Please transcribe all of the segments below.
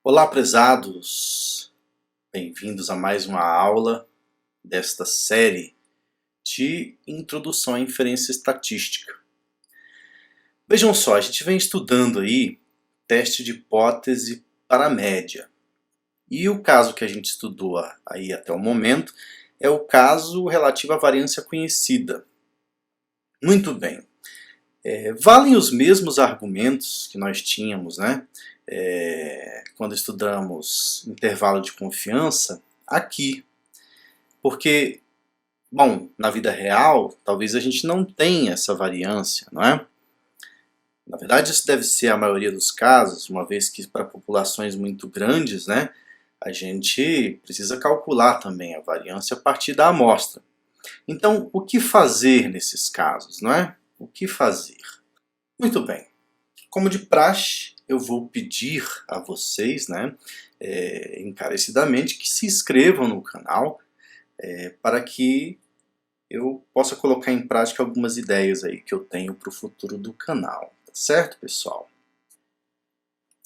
Olá, prezados! Bem-vindos a mais uma aula desta série de Introdução à Inferência Estatística. Vejam só, a gente vem estudando aí teste de hipótese para a média. E o caso que a gente estudou aí até o momento é o caso relativo à variância conhecida. Muito bem. Valem os mesmos argumentos que nós tínhamos, né? Quando estudamos intervalo de confiança aqui. Porque, bom, na vida real, talvez a gente não tenha essa variância, não é? Na verdade, isso deve ser a maioria dos casos, uma vez que para populações muito grandes, né, a gente precisa calcular também a variância a partir da amostra. Então, o que fazer nesses casos, não é? O que fazer? Muito bem. Como de praxe, eu vou pedir a vocês, né, encarecidamente, que se inscrevam no canal para que eu possa colocar em prática algumas ideias aí que eu tenho para o futuro do canal. Tá certo, pessoal?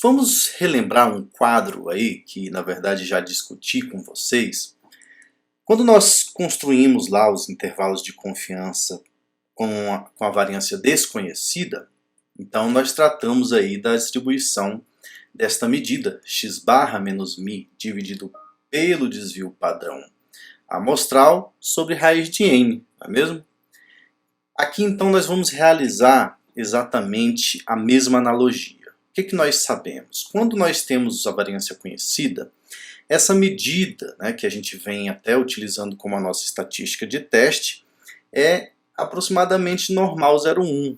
Vamos relembrar um quadro aí que, na verdade, já discuti com vocês. Quando nós construímos lá os intervalos de confiança com a variância desconhecida, então nós tratamos aí da distribuição desta medida, x barra menos μ dividido pelo desvio padrão amostral sobre raiz de n, não é mesmo? Aqui então nós vamos realizar exatamente a mesma analogia. O que nós sabemos? Quando nós temos a variância conhecida, essa medida, né, que a gente vem até utilizando como a nossa estatística de teste, é aproximadamente normal 0,1.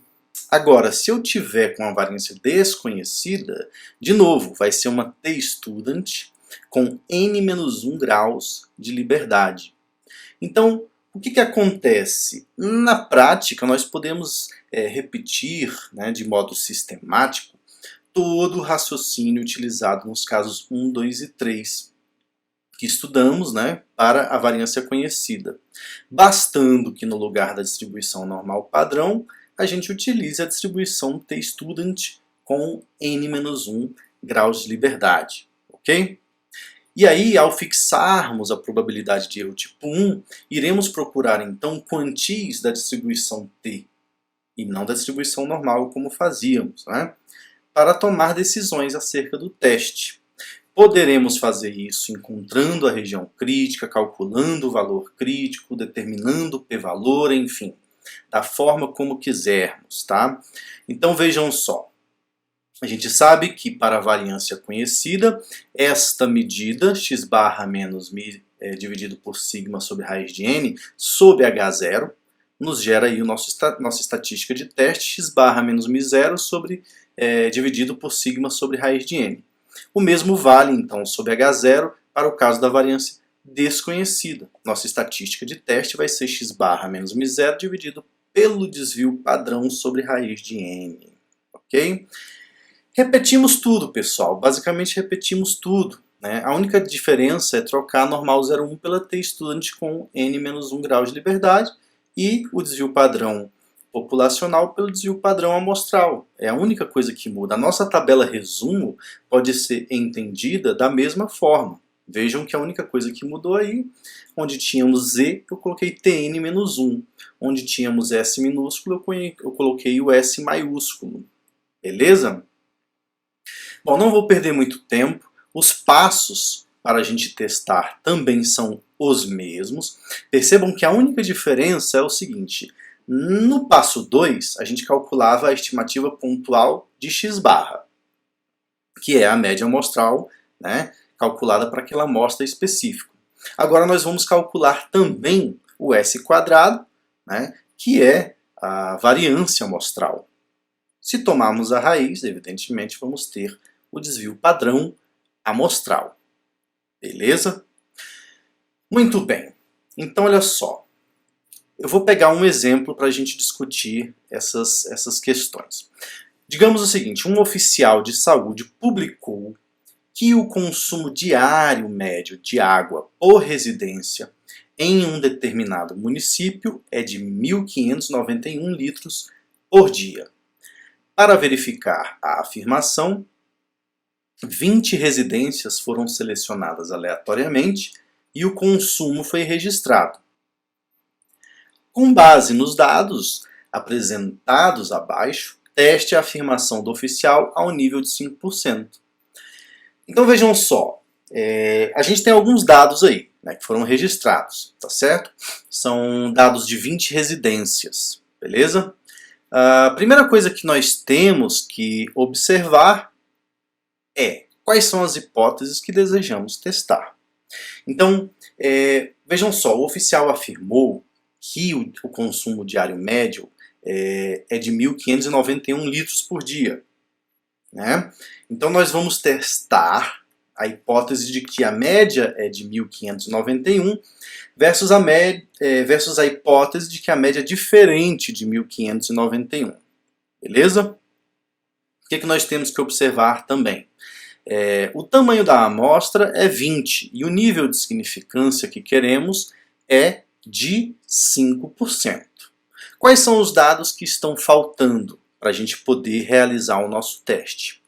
Agora, se eu tiver com a variância desconhecida, de novo, vai ser uma t-student com n-1 graus de liberdade. Então, o que acontece? Na prática, nós podemos repetir, né, de modo sistemático todo o raciocínio utilizado nos casos 1, 2 e 3, que estudamos, né, para a variância conhecida. Bastando que no lugar da distribuição normal padrão, a gente utilize a distribuição t-student com n-1 graus de liberdade, ok? E aí, ao fixarmos a probabilidade de erro tipo 1, iremos procurar então quantis da distribuição t, e não da distribuição normal como fazíamos, né? Para tomar decisões acerca do teste. Poderemos fazer isso encontrando a região crítica, calculando o valor crítico, determinando o p-valor, enfim, da forma como quisermos, tá? Então vejam só. A gente sabe que para a variância conhecida, esta medida, x barra menos μ dividido por sigma sobre raiz de n, sob H0, nos gera aí nossa estatística de teste, x barra menos μ0 dividido por sigma sobre raiz de n. O mesmo vale, então, sob H0 para o caso da variância desconhecida. Nossa estatística de teste vai ser x barra menos μ0 dividido pelo desvio padrão sobre raiz de n. Ok? Repetimos tudo, pessoal. Basicamente repetimos tudo, né? A única diferença é trocar a normal 0,1 pela t-student com n-1 grau de liberdade e o desvio padrão populacional pelo desvio padrão amostral. É a única coisa que muda. A nossa tabela resumo pode ser entendida da mesma forma. Vejam que a única coisa que mudou aí, onde tínhamos z, eu coloquei tn-1. Onde tínhamos s minúsculo, eu coloquei o s maiúsculo. Beleza? Bom, não vou perder muito tempo. Os passos para a gente testar também são os mesmos. Percebam que a única diferença é o seguinte. No passo 2, a gente calculava a estimativa pontual de x barra, que é a média amostral, né, calculada para aquela amostra específica. Agora nós vamos calcular também o S quadrado, né, que é a variância amostral. Se tomarmos a raiz, evidentemente vamos ter o desvio padrão amostral. Beleza? Muito bem. Então, olha só. Eu vou pegar um exemplo para a gente discutir essas questões. Digamos o seguinte, um oficial de saúde publicou que o consumo diário médio de água por residência em um determinado município é de 1.591 litros por dia. Para verificar a afirmação, 20 residências foram selecionadas aleatoriamente e o consumo foi registrado. Com base nos dados apresentados abaixo, teste a afirmação do oficial ao nível de 5%. Então vejam só, a gente tem alguns dados aí, né, que foram registrados, tá certo? São dados de 20 residências, beleza? A primeira coisa que nós temos que observar é quais são as hipóteses que desejamos testar. Então, vejam só, o oficial afirmou que o consumo diário médio é de 1.591 litros por dia, né? Então nós vamos testar a hipótese de que a média é de 1.591 versus a hipótese de que a média é diferente de 1.591. Beleza? O que nós temos que observar também? O tamanho da amostra é 20 e o nível de significância que queremos é de 5%. Quais são os dados que estão faltando para a gente poder realizar o nosso teste?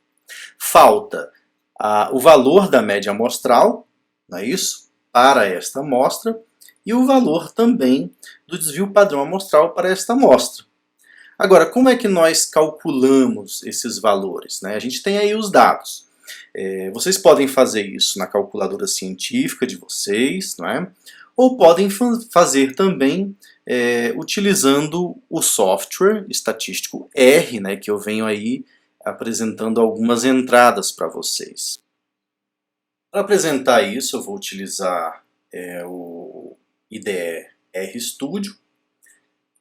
Falta o valor da média amostral, não é isso? Para esta amostra, e o valor também do desvio padrão amostral para esta amostra. Agora, como é que nós calculamos esses valores, né? A gente tem aí os dados. Vocês podem fazer isso na calculadora científica de vocês, não é? Ou podem fazer também utilizando o software estatístico R, né, que eu venho aí apresentando algumas entradas para vocês. Para apresentar isso, eu vou utilizar o IDE RStudio.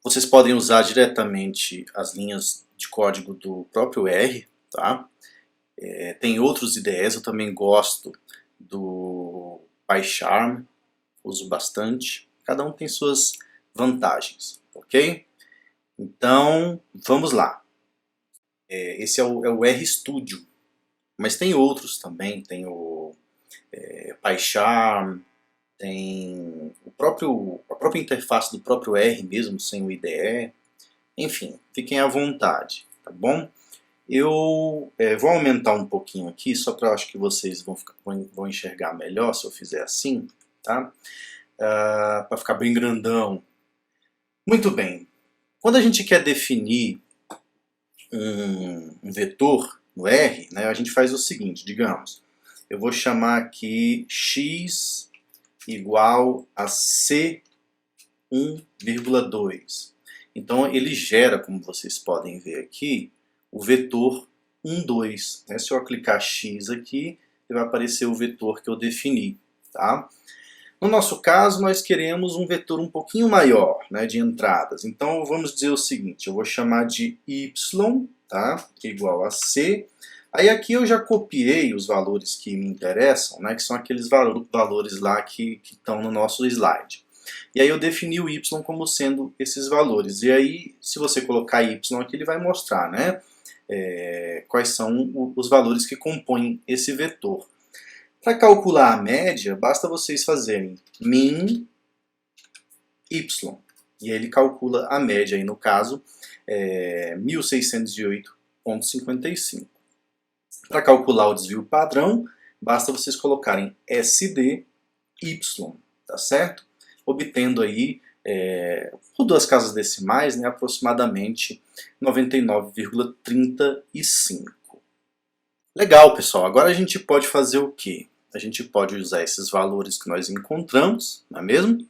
Vocês podem usar diretamente as linhas de código do próprio R, tá? Tem outros IDEs, eu também gosto do PyCharm, uso bastante. Cada um tem suas vantagens, ok? Então, vamos lá. Esse é o RStudio, mas tem outros também, tem o PyCharm, tem a própria interface do próprio R mesmo, sem o IDE. Enfim, fiquem à vontade, tá bom? Eu vou aumentar um pouquinho aqui, só para acho que vocês vão enxergar melhor se eu fizer assim, tá? Para ficar bem grandão. Muito bem. Quando a gente quer definir um vetor no R, né, a gente faz o seguinte, digamos, eu vou chamar aqui x igual a c1,2. Então ele gera, como vocês podem ver aqui, o vetor 1, 2. Né? Se eu clicar x aqui, vai aparecer o vetor que eu defini. Tá? No nosso caso, nós queremos um vetor um pouquinho maior, né, de entradas. Então vamos dizer o seguinte, eu vou chamar de y, tá, igual a c. Aí aqui eu já copiei os valores que me interessam, né, que são aqueles valores lá que estão no nosso slide. E aí eu defini o y como sendo esses valores. E aí, se você colocar y aqui, ele vai mostrar, né, quais são os valores que compõem esse vetor. Para calcular a média, basta vocês fazerem min y. E aí ele calcula a média, aí no caso, 1608,55. Para calcular o desvio padrão, basta vocês colocarem SD y, tá certo? Obtendo aí, por duas casas decimais, né, aproximadamente 99,35. Legal, pessoal. Agora a gente pode fazer o quê? A gente pode usar esses valores que nós encontramos, não é mesmo?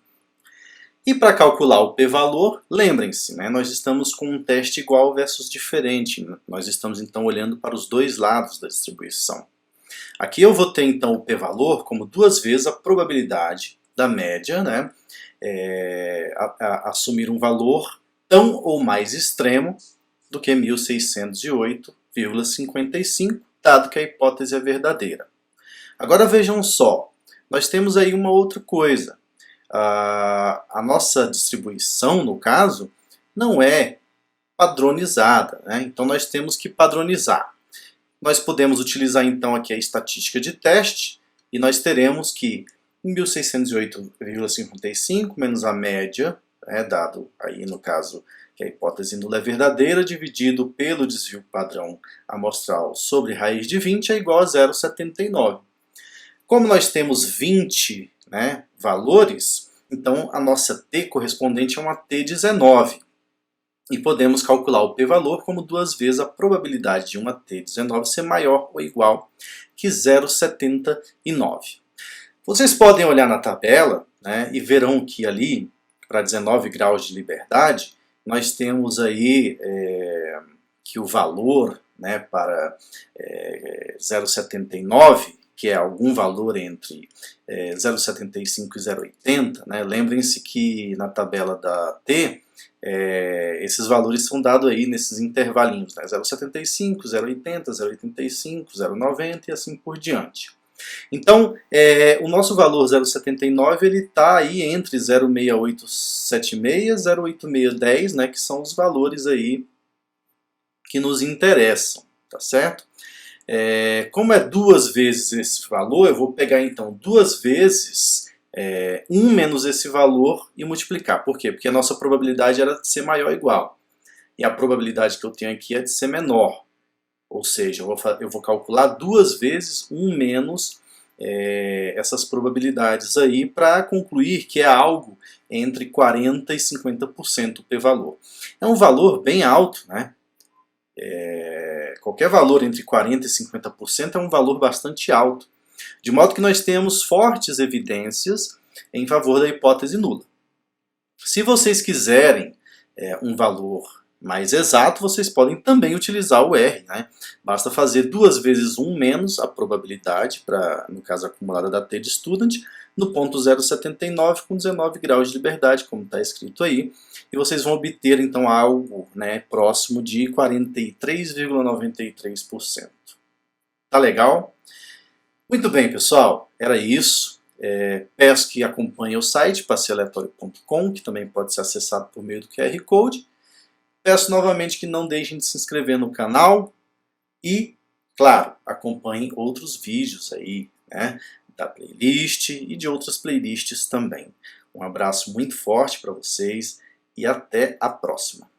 E para calcular o p-valor, lembrem-se, né, nós estamos com um teste igual versus diferente. Nós estamos então olhando para os dois lados da distribuição. Aqui eu vou ter então o p-valor como duas vezes a probabilidade da média, né, assumir um valor tão ou mais extremo do que 1608,55, dado que a hipótese é verdadeira. Agora vejam só, nós temos aí uma outra coisa. A nossa distribuição, no caso, não é padronizada, né? Então nós temos que padronizar. Nós podemos utilizar então aqui a estatística de teste e nós teremos que 1608,55 menos a média, dado aí no caso que a hipótese nula é verdadeira, dividido pelo desvio padrão amostral sobre raiz de 20 é igual a 0,79. Como nós temos 20, né, valores, então a nossa t correspondente é uma t19. E podemos calcular o p-valor como 2 vezes a probabilidade de uma t19 ser maior ou igual que 0,79. Vocês podem olhar na tabela, né, e verão que ali, para 19 graus de liberdade, nós temos aí que o valor, né, para 0,79, que é algum valor entre 0,75 e 0,80, né, lembrem-se que na tabela da t, esses valores são dados aí nesses intervalinhos, né, 0,75, 0,80, 0,85, 0,90 e assim por diante. Então, o nosso valor 0,79 ele está aí entre 0,6876 e 0,8610, né, que são os valores aí que nos interessam, tá certo? Como é 2 vezes esse valor, eu vou pegar então 2 vezes 1 menos esse valor e multiplicar. Por quê? Porque a nossa probabilidade era de ser maior ou igual. E a probabilidade que eu tenho aqui é de ser menor. Ou seja, eu vou calcular 2 vezes 1 menos essas probabilidades aí para concluir que é algo entre 40% e 50% o p-valor. É um valor bem alto, né? Qualquer valor entre 40% e 50% é um valor bastante alto. De modo que nós temos fortes evidências em favor da hipótese nula. Se vocês quiserem um valor mais exato, vocês podem também utilizar o R, né? Basta fazer 2 vezes 1 menos a probabilidade, no caso acumulada da t de student, no ponto 0,79 com 19 graus de liberdade, como está escrito aí, e vocês vão obter então algo, né, próximo de 43,93%. Tá legal? Muito bem, pessoal, era isso. Peço que acompanhem o site passealeatório.com, que também pode ser acessado por meio do QR Code. Peço novamente que não deixem de se inscrever no canal e, claro, acompanhem outros vídeos aí, né, da playlist e de outras playlists também. Um abraço muito forte para vocês e até a próxima.